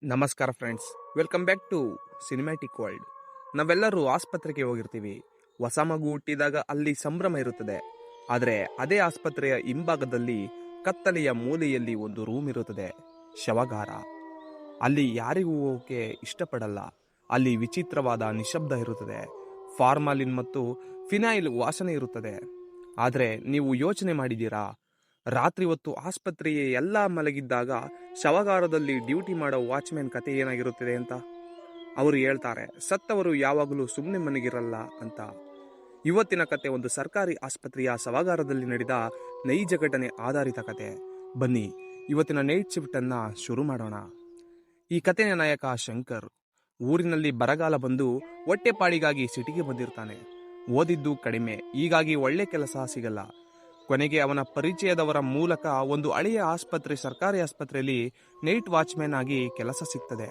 ನಮಸ್ಕಾರ friends, welcome back to cinematic world. ನಾವೆಲ್ಲರೂ ಆಸ್ಪತ್ರೆಗೆ ಹೋಗಿರ್ತೀವಿ. ಹೊಸ ಮಗು ಹುಟ್ಟಿದಾಗ ಅಲ್ಲಿ ಸಂಭ್ರಮ ಇರುತ್ತದೆ. ಆದರೆ ಅದೇ ಆಸ್ಪತ್ರೆಯ ಹಿಂಭಾಗದಲ್ಲಿ ಕತ್ತಲೆಯ ಮೂಲೆಯಲ್ಲಿ ಒಂದು ರೂಮ್ ಇರುತ್ತದೆ, ಶವಗಾರ. ಅಲ್ಲಿ ಯಾರಿಗೂ ಹೋಗೋಕೆ ಇಷ್ಟಪಡಲ್ಲ. ಅಲ್ಲಿ ವಿಚಿತ್ರವಾದ ನಿಶಬ್ದ ಇರುತ್ತದೆ, ಫಾರ್ಮಾಲಿನ್ ಮತ್ತು ಫಿನೈಲ್ ವಾಸನೆ ಇರುತ್ತದೆ. ಆದರೆ ನೀವು ಯೋಚನೆ ಮಾಡಿದ್ದೀರಾ, ರಾತ್ರಿ ಹೊತ್ತು ಆಸ್ಪತ್ರೆಯೇ ಎಲ್ಲ ಮಲಗಿದ್ದಾಗ ಶವಗಾರದಲ್ಲಿ ಡ್ಯೂಟಿ ಮಾಡೋ ವಾಚ್ಮ್ಯಾನ್ ಕತೆ ಏನಾಗಿರುತ್ತದೆ ಅಂತ? ಅವರು ಹೇಳ್ತಾರೆ, ಸತ್ತವರು ಯಾವಾಗಲೂ ಸುಮ್ಮನೆ ಮನೆಗಿರಲ್ಲ ಅಂತ. ಇವತ್ತಿನ ಕತೆ ಒಂದು ಸರ್ಕಾರಿ ಆಸ್ಪತ್ರೆಯ ಶವಗಾರದಲ್ಲಿ ನಡೆದ ನೈಜ ಘಟನೆ ಆಧಾರಿತ ಕತೆ. ಬನ್ನಿ, ಇವತ್ತಿನ ನೈಟ್ ಶಿಫ್ಟ್ ಅನ್ನ ಶುರು ಮಾಡೋಣ. ಈ ಕಥೆಯ ನಾಯಕ ಶಂಕರ್. ಊರಿನಲ್ಲಿ ಬರಗಾಲ ಬಂದು ಹೊಟ್ಟೆಪಾಡಿಗಾಗಿ ಸಿಟಿಗೆ ಬಂದಿರ್ತಾನೆ. ಓದಿದ್ದು ಕಡಿಮೆ, ಹೀಗಾಗಿ ಒಳ್ಳೆ ಕೆಲಸ ಸಿಗಲ್ಲ. ಕೊನೆಗೆ ಅವನ ಪರಿಚಯದವರ ಮೂಲಕ ಒಂದು ಹಳೆಯ ಆಸ್ಪತ್ರೆ, ಸರ್ಕಾರಿ ಆಸ್ಪತ್ರೆಯಲ್ಲಿ ನೈಟ್ ವಾಚ್ಮ್ಯಾನ್ ಆಗಿ ಕೆಲಸ ಸಿಗ್ತದೆ.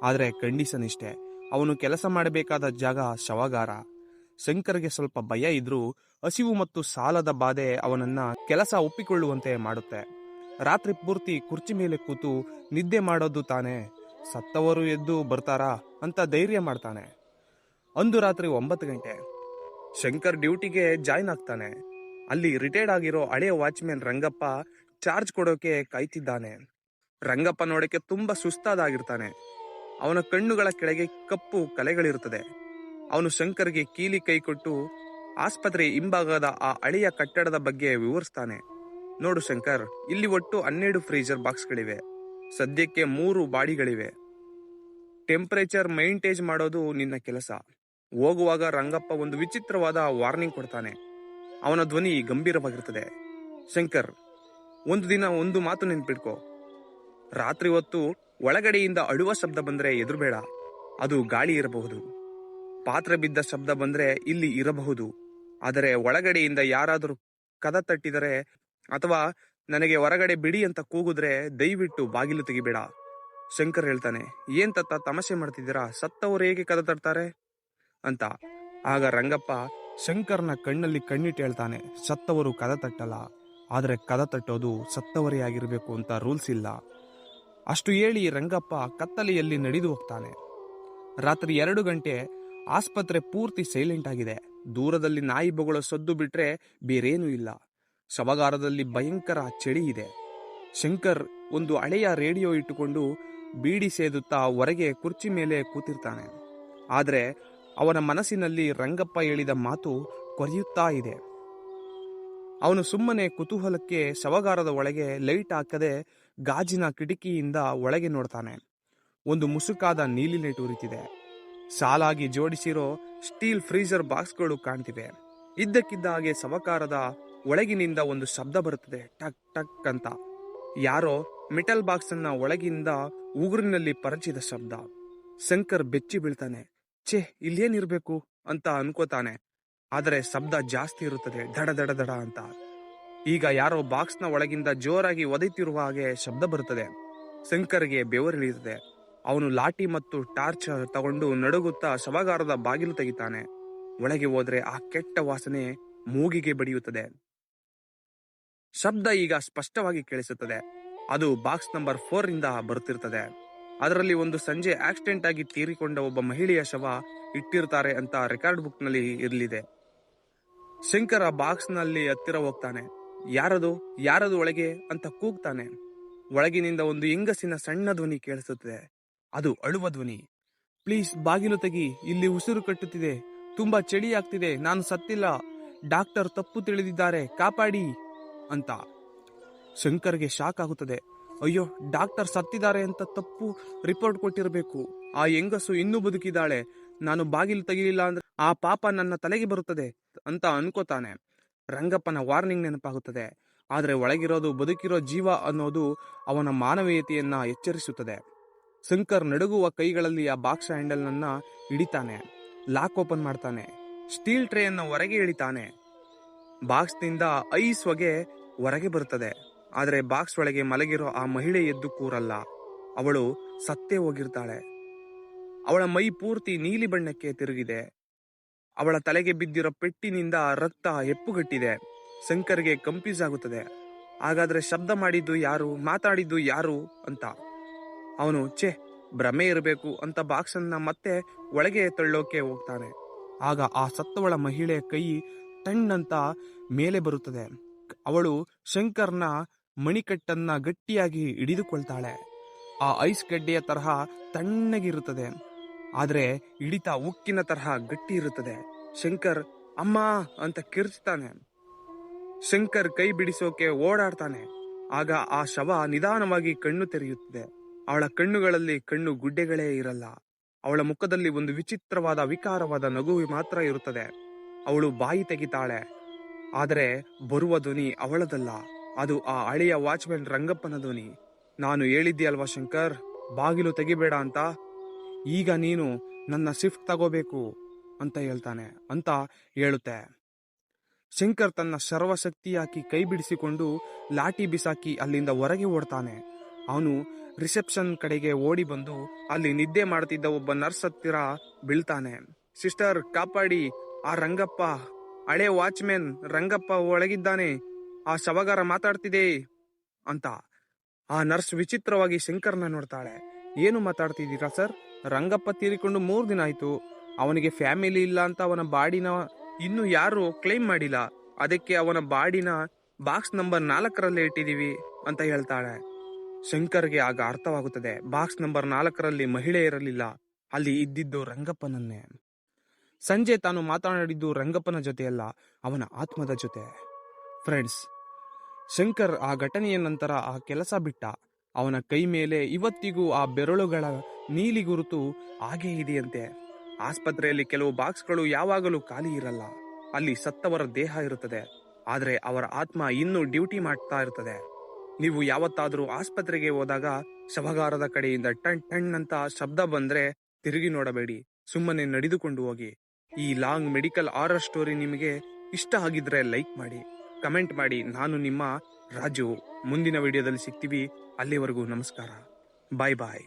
ಆದರೆ ಕಂಡೀಷನ್ ಇಷ್ಟೇ, ಅವನು ಕೆಲಸ ಮಾಡಬೇಕಾದ ಜಾಗ ಶವಗಾರ. ಶಂಕರ್ಗೆ ಸ್ವಲ್ಪ ಭಯ ಇದ್ರೂ ಹಸಿವು ಮತ್ತು ಸಾಲದ ಬಾಧೆ ಅವನನ್ನ ಕೆಲಸ ಒಪ್ಪಿಕೊಳ್ಳುವಂತೆ ಮಾಡುತ್ತೆ. ರಾತ್ರಿ ಪೂರ್ತಿ ಕುರ್ಚಿ ಮೇಲೆ ಕೂತು ನಿದ್ದೆ ಮಾಡೋದು ತಾನೆ, ಸತ್ತವರು ಎದ್ದು ಬರ್ತಾರಾ ಅಂತ ಧೈರ್ಯ ಮಾಡ್ತಾನೆ. ಅಂದು ರಾತ್ರಿ 9 ಗಂಟೆ ಶಂಕರ್ ಡ್ಯೂಟಿಗೆ ಜಾಯ್ನ್ ಆಗ್ತಾನೆ. ಅಲ್ಲಿ ರಿಟೈರ್ಡ್ ಆಗಿರೋ ಹಳೆಯ ವಾಚ್ಮ್ಯಾನ್ ರಂಗಪ್ಪ ಚಾರ್ಜ್ ಕೊಡೋಕೆ ಕಾಯ್ತಿದ್ದಾನೆ. ರಂಗಪ್ಪ ನೋಡಕ್ಕೆ ತುಂಬಾ ಸುಸ್ತಾದಾಗಿರ್ತಾನೆ. ಅವನ ಕಣ್ಣುಗಳ ಕೆಳಗೆ ಕಪ್ಪು ಕಲೆಗಳಿರುತ್ತದೆ. ಅವನು ಶಂಕರ್ಗೆ ಕೀಲಿ ಕೈ ಕೊಟ್ಟು ಆಸ್ಪತ್ರೆ ಹಿಂಭಾಗದ ಆ ಹಳೆಯ ಕಟ್ಟಡದ ಬಗ್ಗೆ ವಿವರಿಸ್ತಾನೆ. ನೋಡು ಶಂಕರ್, ಇಲ್ಲಿ ಒಟ್ಟು 12 ಫ್ರೀಜರ್ ಬಾಕ್ಸ್ಗಳಿವೆ. ಸದ್ಯಕ್ಕೆ 3 ಬಾಡಿಗಳಿವೆ. ಟೆಂಪರೇಚರ್ ಮೈಂಟೇಜ್ ಮಾಡೋದು ನಿನ್ನ ಕೆಲಸ. ಹೋಗುವಾಗ ರಂಗಪ್ಪ ಒಂದು ವಿಚಿತ್ರವಾದ ವಾರ್ನಿಂಗ್ ಕೊಡ್ತಾನೆ. ಅವನ ಧ್ವನಿ ಗಂಭೀರವಾಗಿರ್ತದೆ. ಶಂಕರ್, ಒಂದು ದಿನ ಒಂದು ಮಾತು ನೆನ್ಪಿಟ್ಕೋ, ರಾತ್ರಿ ಹೊತ್ತು ಒಳಗಡೆಯಿಂದ ಅಳುವ ಶಬ್ದ ಬಂದ್ರೆ ಎದುರುಬೇಡ. ಅದು ಗಾಳಿ ಇರಬಹುದು. ಪಾತ್ರೆ ಬಿದ್ದ ಶಬ್ದ ಬಂದ್ರೆ ಇಲ್ಲಿ ಇರಬಹುದು. ಆದರೆ ಒಳಗಡೆಯಿಂದ ಯಾರಾದರೂ ಕದ ತಟ್ಟಿದರೆ ಅಥವಾ ನನಗೆ ಹೊರಗಡೆ ಬಿಡಿ ಅಂತ ಕೂಗಿದ್ರೆ ದಯವಿಟ್ಟು ಬಾಗಿಲು ತೆಗಿಬೇಡ. ಶಂಕರ್ ಹೇಳ್ತಾನೆ, ಏನ್ ತತ್ತ ತಮಾಷೆ ಮಾಡ್ತಿದ್ದೀರಾ, ಸತ್ತವರು ಹೇಗೆ ಕದ ತಟ್ತಾರೆ ಅಂತ. ಆಗ ರಂಗಪ್ಪ ಶಂಕರ್ನ ಕಣ್ಣಲ್ಲಿ ಕಣ್ಣಿಟ್ಟು ಹೇಳ್ತಾನೆ, ಸತ್ತವರು ಕದ ತಟ್ಟಲ್ಲ, ಆದರೆ ಕದ ತಟ್ಟೋದು ಸತ್ತವರೇ ಆಗಿರ್ಬೇಕು ಅಂತ ರೂಲ್ಸ್ ಇಲ್ಲ. ಅಷ್ಟು ಹೇಳಿ ರಂಗಪ್ಪ ಕತ್ತಲೆಯಲ್ಲಿ ನಡೆದು ಹೋಗ್ತಾನೆ. ರಾತ್ರಿ 2 ಗಂಟೆ. ಆಸ್ಪತ್ರೆ ಪೂರ್ತಿ ಸೈಲೆಂಟ್ ಆಗಿದೆ. ದೂರದಲ್ಲಿ ನಾಯಿ ಬೊಗಳೋ ಸದ್ದು ಬಿಟ್ರೆ ಬೇರೇನೂ ಇಲ್ಲ. ಶವಗಾರದಲ್ಲಿ ಭಯಂಕರ ಚಳಿ ಇದೆ. ಶಂಕರ್ ಒಂದು ಹಳೆಯ ರೇಡಿಯೋ ಇಟ್ಟುಕೊಂಡು ಬೀಡಿ ಸೇದುತ್ತಾ ಹೊರಗೆ ಕುರ್ಚಿ ಮೇಲೆ ಕೂತಿರ್ತಾನೆ. ಆದರೆ ಅವನ ಮನಸ್ಸಿನಲ್ಲಿ ರಂಗಪ್ಪ ಹೇಳಿದ ಮಾತು ಕೊರೆಯುತ್ತಾ ಇದೆ. ಅವನು ಸುಮ್ಮನೆ ಕುತೂಹಲಕ್ಕೆ ಶವಗಾರದ ಒಳಗೆ ಲೈಟ್ ಹಾಕದೆ ಗಾಜಿನ ಕಿಟಕಿಯಿಂದ ಒಳಗೆ ನೋಡ್ತಾನೆ. ಒಂದು ಮುಸುಕಾದ ನೀಲಿ ಲೈಟ್ ಉರಿತಿದೆ. ಸಾಲಾಗಿ ಜೋಡಿಸಿರೋ ಸ್ಟೀಲ್ ಫ್ರೀಜರ್ ಬಾಕ್ಸ್ಗಳು ಕಾಣ್ತಿವೆ. ಇದ್ದಕ್ಕಿದ್ದ ಹಾಗೆ ಶವಗಾರದ ಒಳಗಿನಿಂದ ಒಂದು ಶಬ್ದ ಬರುತ್ತದೆ, ಟಕ್ ಟಕ್ ಅಂತ. ಯಾರೋ ಮೆಟಲ್ ಬಾಕ್ಸ್ ಅನ್ನ ಒಳಗಿಂದ ಉಗುರಿನಲ್ಲಿ ಪರಚಿದ ಶಬ್ದ. ಶಂಕರ್ ಬೆಚ್ಚಿ ಬೀಳ್ತಾನೆ. ಛೇ, ಇಲ್ಲೇನಿರ್ಬೇಕು ಅಂತ ಅನ್ಕೋತಾನೆ. ಆದರೆ ಶಬ್ದ ಜಾಸ್ತಿ ಇರುತ್ತದೆ, ದಡ ದಡ ದಡ ಅಂತ. ಈಗ ಯಾರೋ ಬಾಕ್ಸ್ನ ಒಳಗಿಂದ ಜೋರಾಗಿ ಒದೆತಿರುವ ಹಾಗೆ ಶಬ್ದ ಬರುತ್ತದೆ. ಶಂಕರ್ಗೆ ಬೆವರಿಳಿಯುತ್ತದೆ. ಅವನು ಲಾಠಿ ಮತ್ತು ಟಾರ್ಚ್ ತಗೊಂಡು ನಡುಗುತ್ತಾ ಶವಗಾರದ ಬಾಗಿಲು ತೆಗಿತಾನೆ. ಒಳಗೆ ಹೋದ್ರೆ ಆ ಕೆಟ್ಟ ವಾಸನೆ ಮೂಗಿಗೆ ಬಡಿಯುತ್ತದೆ. ಶಬ್ದ ಈಗ ಸ್ಪಷ್ಟವಾಗಿ ಕೇಳಿಸುತ್ತದೆ. ಅದು ಬಾಕ್ಸ್ ನಂಬರ್ 4 ರಿಂದ ಬರುತ್ತಿರ್ತದೆ. ಅದರಲ್ಲಿ ಒಂದು ಸಂಜೆ ಆಕ್ಸಿಡೆಂಟ್ ಆಗಿ ತೀರಿಕೊಂಡ ಒಬ್ಬ ಮಹಿಳೆಯ ಶವ ಇಟ್ಟಿರ್ತಾರೆ ಅಂತ ರೆಕಾರ್ಡ್ ಬುಕ್ ನಲ್ಲಿ ಇರಲಿದೆ. ಶಂಕರ ಬಾಕ್ಸ್ ನಲ್ಲಿ ಹತ್ತಿರ ಹೋಗ್ತಾನೆ. ಯಾರದು ಒಳಗೆ ಅಂತ ಕೂಗ್ತಾನೆ. ಒಳಗಿನಿಂದ ಒಂದು ಹೆಂಗಸಿನ ಸಣ್ಣ ಧ್ವನಿ ಕೇಳಿಸುತ್ತದೆ. ಅದು ಅಳುವ ಧ್ವನಿ. ಪ್ಲೀಸ್ ಬಾಗಿಲು ತೆಗಿ, ಇಲ್ಲಿ ಉಸಿರು ಕಟ್ಟುತ್ತಿದೆ, ತುಂಬಾ ಚಳಿ ಆಗ್ತಿದೆ, ನಾನು ಸತ್ತಿಲ್ಲ, ಡಾಕ್ಟರ್ ತಪ್ಪು ತಿಳಿದಿದ್ದಾರೆ, ಕಾಪಾಡಿ ಅಂತ. ಶಂಕರ್ಗೆ ಶಾಕ್ ಆಗುತ್ತದೆ. ಅಯ್ಯೋ, ಡಾಕ್ಟರ್ ಸತ್ತಿದ್ದಾರೆ ಅಂತ ತಪ್ಪು ರಿಪೋರ್ಟ್ ಕೊಟ್ಟಿರಬೇಕು. ಆ ಹೆಂಗಸು ಇನ್ನೂ ಬದುಕಿದ್ದಾಳೆ. ನಾನು ಬಾಗಿಲು ತೆಗಿಲಿಲ್ಲ ಅಂದ್ರೆ ಆ ಪಾಪ ನನ್ನ ತಲೆಗೆ ಬರುತ್ತದೆ ಅಂತ ಅನ್ಕೋತಾನೆ. ರಂಗಪ್ಪನ ವಾರ್ನಿಂಗ್ ನೆನಪಾಗುತ್ತದೆ. ಆದರೆ ಒಳಗಿರೋದು ಬದುಕಿರೋ ಜೀವ ಅನ್ನೋದು ಅವನ ಮಾನವೀಯತೆಯನ್ನ ಎಚ್ಚರಿಸುತ್ತದೆ. ಶಂಕರ್ ನಡುಗುವ ಕೈಗಳಲ್ಲಿ ಆ ಬಾಕ್ಸ್ ಹ್ಯಾಂಡಲ್ ನನ್ನ ಹಿಡಿತಾನೆ. ಲಾಕ್ ಓಪನ್ ಮಾಡ್ತಾನೆ. ಸ್ಟೀಲ್ ಟ್ರೇ ಅನ್ನು ಹೊರಗೆ ಇಳಿತಾನೆ. ಬಾಕ್ಸ್ನಿಂದ ಐಸ್ ಹೊಗೆ ಹೊರಗೆ ಬರುತ್ತದೆ. ಆದರೆ ಬಾಕ್ಸ್ ಒಳಗೆ ಮಲಗಿರೋ ಆ ಮಹಿಳೆ ಎದ್ದು ಕೂರಲ್ಲ. ಅವಳು ಸತ್ತೇ ಹೋಗಿರ್ತಾಳೆ. ಅವಳ ಮೈ ಪೂರ್ತಿ ನೀಲಿ ಬಣ್ಣಕ್ಕೆ ತಿರುಗಿದೆ. ಅವಳ ತಲೆಗೆ ಬಿದ್ದಿರೋ ಪೆಟ್ಟಿನಿಂದ ರಕ್ತ ಹೆಪ್ಪುಗಟ್ಟಿದೆ. ಶಂಕರ್ಗೆ ಕನ್ಫ್ಯೂಸ್ ಆಗುತ್ತದೆ. ಹಾಗಾದ್ರೆ ಶಬ್ದ ಮಾಡಿದ್ದು ಯಾರು, ಮಾತಾಡಿದ್ದು ಯಾರು ಅಂತ. ಅವನು, ಛೇ, ಭ್ರಮೆ ಇರಬೇಕು ಅಂತ ಬಾಕ್ಸ್ ಅನ್ನ ಮತ್ತೆ ಒಳಗೆ ತಳ್ಳೋಕೆ ಹೋಗ್ತಾನೆ. ಆಗ ಆ ಸತ್ತವಳ ಮಹಿಳೆಯ ಕೈ ಟಣ್ಣಂತ ಮೇಲೆ ಬರುತ್ತದೆ. ಅವಳು ಶಂಕರ್ನ ಮಣಿಕಟ್ಟನ್ನ ಗಟ್ಟಿಯಾಗಿ ಹಿಡಿದುಕೊಳ್ತಾಳೆ. ಆ ಐಸ್ ಗಡ್ಡೆಯ ತರಹ ತಣ್ಣಗಿರುತ್ತದೆ, ಆದ್ರೆ ಹಿಡಿತ ಉಕ್ಕಿನ ತರಹ ಗಟ್ಟಿ ಇರುತ್ತದೆ. ಶಂಕರ್ ಅಮ್ಮ ಅಂತ ಕಿರ್ಚ್ತಾನೆ. ಶಂಕರ್ ಕೈ ಬಿಡಿಸೋಕೆ ಓಡಾಡ್ತಾನೆ. ಆಗ ಆ ಶವ ನಿಧಾನವಾಗಿ ಕಣ್ಣು ತೆರೆಯುತ್ತದೆ. ಅವಳ ಕಣ್ಣುಗಳಲ್ಲಿ ಕಣ್ಣು ಗುಡ್ಡೆಗಳೇ ಇರಲ್ಲ. ಅವಳ ಮುಖದಲ್ಲಿ ಒಂದು ವಿಚಿತ್ರವಾದ ವಿಕಾರವಾದ ನಗು ಮಾತ್ರ ಇರುತ್ತದೆ. ಅವಳು ಬಾಯಿ ತೆಗಿತಾಳೆ, ಆದರೆ ಬರುವ ಧ್ವನಿ ಅವಳದಲ್ಲ, ಅದು ಆ ಹಳೆಯ ವಾಚ್ಮ್ಯಾನ್ ರಂಗಪ್ಪನ ಧ್ವನಿ. ನಾನು ಹೇಳಿದ್ದೆ ಶಂಕರ್, ಬಾಗಿಲು ತೆಗಿಬೇಡ ಅಂತ. ಈಗ ನೀನು ನನ್ನ ಶಿಫ್ಟ್ ತಗೋಬೇಕು ಅಂತ ಹೇಳ್ತಾನೆ ಅಂತ ಹೇಳುತ್ತೆ. ಶಂಕರ್ ತನ್ನ ಸರ್ವಶಕ್ತಿ ಹಾಕಿ ಕೈ ಬಿಡಿಸಿಕೊಂಡು ಲಾಠಿ ಬಿಸಾಕಿ ಅಲ್ಲಿಂದ ಹೊರಗೆ ಓಡ್ತಾನೆ. ಅವನು ರಿಸೆಪ್ಷನ್ ಕಡೆಗೆ ಓಡಿ ಬಂದು ಅಲ್ಲಿ ನಿದ್ದೆ ಮಾಡ್ತಿದ್ದ ಒಬ್ಬ ನರ್ಸ್ ಹತ್ತಿರ ಬೀಳ್ತಾನೆ. ಸಿಸ್ಟರ್, ಕಾಪಾಡಿ, ಆ ರಂಗಪ್ಪ, ಹಳೆ ವಾಚ್ಮ್ಯಾನ್ ರಂಗಪ್ಪ ಒಳಗಿದ್ದಾನೆ, ಆ ಶವಗಾರ ಮಾತಾಡ್ತಿದೆ ಅಂತ. ಆ ನರ್ಸ್ ವಿಚಿತ್ರವಾಗಿ ಶಂಕರ್ನ ನೋಡ್ತಾಳೆ. ಏನು ಮಾತಾಡ್ತಿದ್ದೀರಾ ಸರ್? ರಂಗಪ್ಪ ತೀರಿಕೊಂಡು 3 ದಿನ ಆಯ್ತು. ಅವನಿಗೆ ಫ್ಯಾಮಿಲಿ ಇಲ್ಲ ಅಂತ ಅವನ ಬಾಡಿನ ಇನ್ನು ಯಾರು ಕ್ಲೈಮ್ ಮಾಡಿಲ್ಲ. ಅದಕ್ಕೆ ಅವನ ಬಾಡಿನ ಬಾಕ್ಸ್ ನಂಬರ್ 4 ಇಟ್ಟಿದೀವಿ ಅಂತ ಹೇಳ್ತಾಳೆ. ಶಂಕರ್ಗೆ ಆಗ ಅರ್ಥವಾಗುತ್ತದೆ, ಬಾಕ್ಸ್ ನಂಬರ್ 4 ಮಹಿಳೆ ಇರಲಿಲ್ಲ, ಅಲ್ಲಿ ಇದ್ದಿದ್ದು ರಂಗಪ್ಪನನ್ನೇ. ಸಂಜೆ ತಾನು ಮಾತನಾಡಿದ್ದು ರಂಗಪ್ಪನ ಜೊತೆಯಲ್ಲ, ಅವನ ಆತ್ಮದ ಜೊತೆ. ಫ್ರೆಂಡ್ಸ್, ಶಂಕರ್ ಆ ಘಟನೆಯ ನಂತರ ಆ ಕೆಲಸ ಬಿಟ್ಟ. ಅವನ ಕೈ ಮೇಲೆ ಇವತ್ತಿಗೂ ಆ ಬೆರಳುಗಳ ನೀಲಿ ಗುರುತು ಹಾಗೇ ಇದೆಯಂತೆ. ಆಸ್ಪತ್ರೆಯಲ್ಲಿ ಕೆಲವು ಬಾಕ್ಸ್ಗಳು ಯಾವಾಗಲೂ ಖಾಲಿ ಇರಲ್ಲ. ಅಲ್ಲಿ ಸತ್ತವರ ದೇಹ ಇರುತ್ತದೆ, ಆದ್ರೆ ಅವರ ಆತ್ಮ ಇನ್ನೂ ಡ್ಯೂಟಿ ಮಾಡ್ತಾ ಇರ್ತದೆ. ನೀವು ಯಾವತ್ತಾದ್ರೂ ಆಸ್ಪತ್ರೆಗೆ ಹೋದಾಗ ಶವಗಾರದ ಕಡೆಯಿಂದ ಟಣ್ ಟಣ್ ಅಂತ ಶಬ್ದ ಬಂದ್ರೆ ತಿರುಗಿ ನೋಡಬೇಡಿ, ಸುಮ್ಮನೆ ನಡೆದುಕೊಂಡು ಹೋಗಿ. ಈ ಲಾಂಗ್ ಮೆಡಿಕಲ್ ಹಾರರ್ ಸ್ಟೋರಿ ನಿಮಗೆ ಇಷ್ಟ ಆಗಿದ್ರೆ ಲೈಕ್ ಮಾಡಿ, ಕಮೆಂಟ್ ಮಾಡಿ. ನಾನು ನಿಮ್ಮ ರಾಜು. ಮುಂದಿನ ವಿಡಿಯೋದಲ್ಲಿ ಸಿಗ್ತೀವಿ. ಅಲ್ಲಿವರೆಗೂ ನಮಸ್ಕಾರ. ಬಾಯ್ ಬಾಯ್.